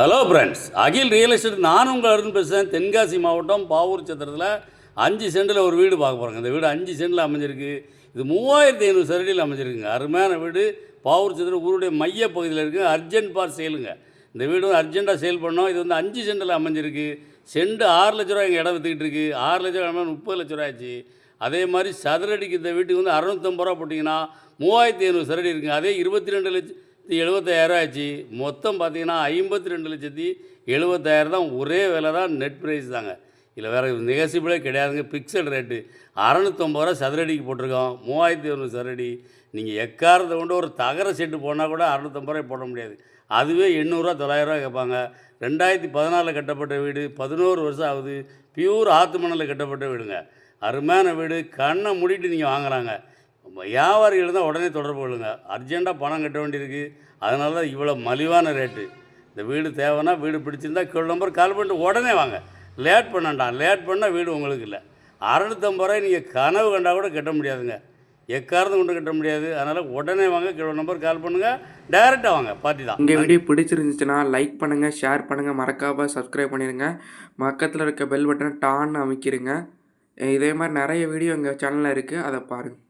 Hello friends, அகில் real estate நான் உங்கள் அருண் பேசுகிறேன். தென்காசி மாவட்டம் பாவூர் சத்திரத்தில் 5 சென்டில் ஒரு வீடு பார்க்க போகிறோங்க. இந்த வீடு 5 சென்டில் அமைஞ்சிருக்கு. இது 3500 சதுரடியில் அமைஞ்சிருக்குங்க. அருமையான வீடு. பாவூர் சத்திரம் ஊருடைய மைய பகுதியில் இருக்குது. அர்ஜென்ட் பார் சேலுங்க. இந்த வீடு வந்து அர்ஜென்ட்டாக சேல் பண்ணோம். இது வந்து 5 சென்டில் அமைஞ்சிருக்கு. சென்ட் 6 லட்ச ரூபா எங்கள் இடம் விற்றுக்கிட்டு இருக்குது. 6 லட்ச ரூபா 30 லட்ச ரூபா ஆச்சு. அதே மாதிரி சதுரடிக்கு இந்த வீட்டுக்கு வந்து 650 ரூபா போட்டிங்கன்னா 3500 சதுரடி இருக்குங்க. அதே 22,75,000 ஆச்சு. மொத்தம் பார்த்தீங்கன்னா 52,70,000 தான். ஒரே விலை தான், நெட் ப்ரைஸ் தாங்க. இதில் வேறு நெகசிபிளே கிடையாதுங்க. ஃபிக்ஸட் ரேட்டு 650 ரூபா சதுரடிக்கு போட்டிருக்கோம். 3,200 சதுரடி. நீங்கள் எக்காரத்தை கொண்டு ஒரு தகர செட்டு போனால் கூட 650 ரூபாய் போட முடியாது. அதுவே 800 900 கேட்பாங்க. 2014 கட்டப்பட்ட வீடு, 11 வருஷம் ஆகுது. பியூர் ஆற்று மணலில் கட்டப்பட்ட வீடுங்க. அருமையான வீடு. கண்ணை மூடிட்டு நீங்கள் வாங்குறாங்க. வியாபாரிகள் தான் உடனே தொடர்பு கொள்ளுங்க. அர்ஜெண்ட்டாக பணம் கட்ட வேண்டியிருக்கு. அதனால தான் இவ்வளோ மலிவான ரேட்டு. இந்த வீடு தேவைன்னா, வீடு பிடிச்சிருந்தா கீழே நம்பர் கால் பண்ணிட்டு உடனே வாங்க. லேட் பண்ணண்டாம். லேட் பண்ணால் வீடு உங்களுக்கு இல்லை. 650 ரூபாய் நீங்கள் கனவு கண்டால் கூட கட்ட முடியாதுங்க. எக்காரத்தை கொண்டு கட்ட முடியாது. அதனால் உடனே வாங்க. கீழே நம்பர் கால் பண்ணுங்கள். டைரெக்டாக வாங்க. பார்ட்டி தான். இந்த வீடியோ பிடிச்சிருந்துச்சுன்னா லைக் பண்ணுங்கள், ஷேர் பண்ணுங்கள், மறக்காமல் சப்ஸ்கிரைப் பண்ணிடுங்க. பக்கத்தில் இருக்க பெல் பட்டனை டான்னு அமைக்கிடுங்க. இதே மாதிரி நிறைய வீடியோ எங்கள் சேனலில் இருக்குது, அதை பாருங்கள்.